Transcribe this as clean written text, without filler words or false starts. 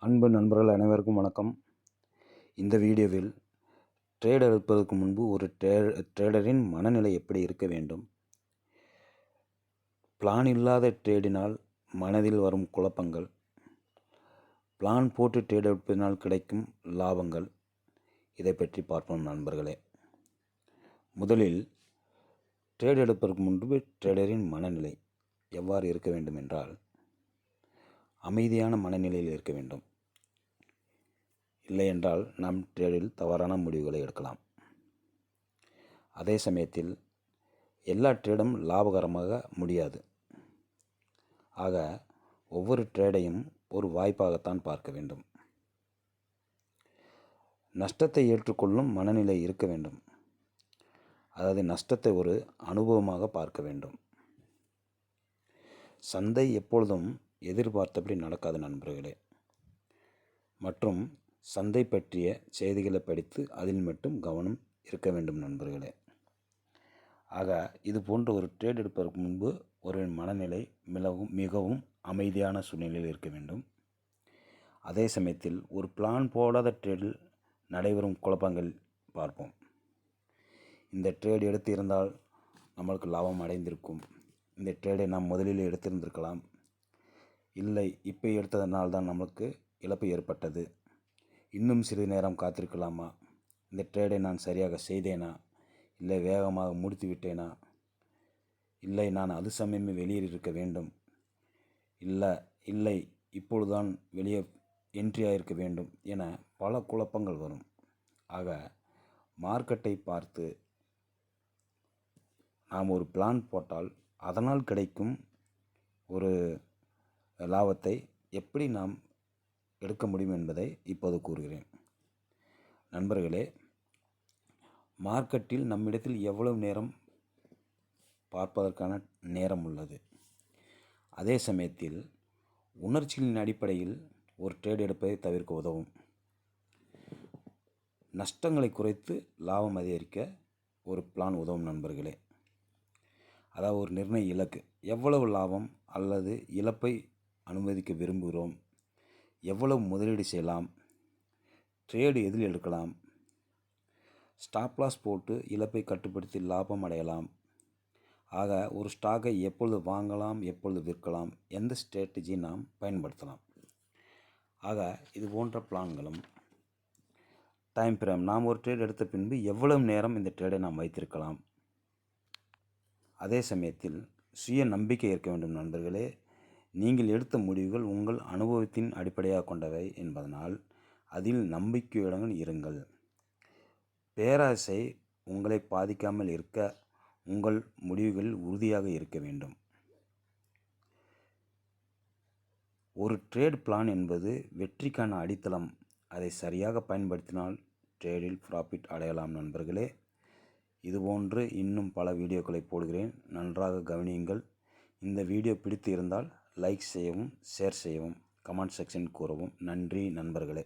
அன்பு நண்பர்கள் அனைவருக்கும் வணக்கம். இந்த வீடியோவில் ட்ரேட் எடுப்பதற்கு முன்பு ஒரு ட்ரேடரின் மனநிலை எப்படி இருக்க வேண்டும், பிளான் இல்லாத ட்ரேடினால் மனதில் வரும் குழப்பங்கள், பிளான் போட்டு ட்ரேட் எடுப்பதனால் கிடைக்கும் லாபங்கள், இதை பற்றி பார்ப்போம் நண்பர்களே. முதலில் ட்ரேட் எடுப்பதற்கு முன்பு ட்ரேடரின் மனநிலை எவ்வாறு இருக்க வேண்டும் என்றால், அமைதியான மனநிலையில் இருக்க வேண்டும். இல்லை என்றால் நாம் ட்ரேடில் தவறான முடிவுகளை எடுக்கலாம். அதே சமயத்தில் எல்லா ட்ரேடும் லாபகரமாக முடியாது. ஆக ஒவ்வொரு ட்ரேடையும் ஒரு வாய்ப்பாகத்தான் பார்க்க வேண்டும். நஷ்டத்தை ஏற்றுக்கொள்ளும் மனநிலை இருக்க வேண்டும். அதாவது நஷ்டத்தை ஒரு அனுபவமாக பார்க்க வேண்டும். சந்தை எப்பொழுதும் எதிர்பார்த்தபடி நடக்காது நண்பர்களே. மற்றும் சந்தை பற்றிய செய்திகளை படித்து அதில் மட்டும் கவனம் இருக்க வேண்டும் நண்பர்களே. ஆக இது போன்ற ஒரு ட்ரேட் எடுப்பதற்கு முன்பு ஒரு மனநிலை மிகவும் அமைதியான சூழ்நிலையில் இருக்க வேண்டும். அதே சமயத்தில் ஒரு பிளான் போடாத ட்ரேடில் நடைபெறும் குழப்பங்கள் பார்ப்போம். இந்த ட்ரேட் எடுத்து இருந்தால் நம்மளுக்கு லாபம் அடைந்திருக்கும், இந்த ட்ரேடை நாம் முதலில் எடுத்திருந்திருக்கலாம், இல்லை இப்போ எடுத்ததனால்தான் நம்மளுக்கு இழப்பு ஏற்பட்டது, இன்னும் சிறிது நேரம் காத்திருக்கலாமா, இந்த ட்ரேடை நான் சரியாக செய்தேனா, இல்லை வேகமாக முடித்து விட்டேனா, இல்லை நான் அது சமயமே வெளியேறியிருக்க வேண்டும், இல்லை இப்பொழுதுதான் வெளியே என்ட்ரி ஆகியிருக்க வேண்டும் என பல குழப்பங்கள் வரும். ஆக மார்க்கெட்டை பார்த்து நாம் ஒரு பிளான் போட்டால் அதனால் கிடைக்கும் ஒரு லாபத்தை எப்படி நாம் எடுக்க முடியும் என்பதை இப்போது கூறுகிறேன். நண்பர்களே, மார்க்கெட்டில் நம்மிடத்தில் எவ்வளவு நேரம் பார்ப்பதற்கான நேரம் உள்ளது. அதே சமயத்தில் உணர்ச்சிகளின் அடிப்படையில் ஒரு ட்ரேட் எடுப்பதை தவிர்க்க உதவும். நஷ்டங்களை குறைத்து லாபம் அதிகரிக்க ஒரு பிளான் உதவும் நண்பர்களே. அதாவது ஒரு நிர்ணய இலக்கு, எவ்வளவு லாபம் அல்லது இழப்பை அனுமதிக்க விரும்புகிறோம், எவ்வளவு முதலீடு செய்யலாம், ட்ரேடு எதில் எடுக்கலாம், ஸ்டாப் லாஸ் போட்டு இழப்பை கட்டுப்படுத்தி லாபம் அடையலாம். ஆக ஒரு ஸ்டாக்கை எப்பொழுது வாங்கலாம், எப்பொழுது விற்கலாம், எந்த ஸ்ட்ராட்டஜியை நாம் பயன்படுத்தலாம். ஆக இது போன்ற பிளான்களும் டைம் ஃப்ரேம், நாம் ஒரு ட்ரேட் எடுத்த பின்பு எவ்வளவு நேரம் இந்த ட்ரேடை நாம் வைத்திருக்கலாம். அதே சமயத்தில் சுய நம்பிக்கை இருக்க வேண்டும் நண்பர்களே. நீங்கள் எடுத்த முடிவுகள் உங்கள் அனுபவத்தின் அடிப்படையாக கொண்டவை என்பதனால் அதில் நம்பிக்கையுடன் இருங்கள். பேராசை உங்களை பாதிக்காமல் இருக்க உங்கள் முடிவுகளில் உறுதியாக இருக்க வேண்டும். ஒரு ட்ரேட் பிளான் என்பது வெற்றிக்கான அடித்தளம். அதை சரியாக பயன்படுத்தினால் ட்ரேடில் ப்ராஃபிட் அடையலாம் நண்பர்களே. இதுபோன்று இன்னும் பல வீடியோக்களை போடுகிறேன், நன்றாக கவனியுங்கள். இந்த வீடியோ பிடித்து இருந்தால் லைக் செய்யவும், ஷேர் செய்யவும், கமெண்ட் செக்ஷன் கூறவும். நன்றி நண்பர்களே.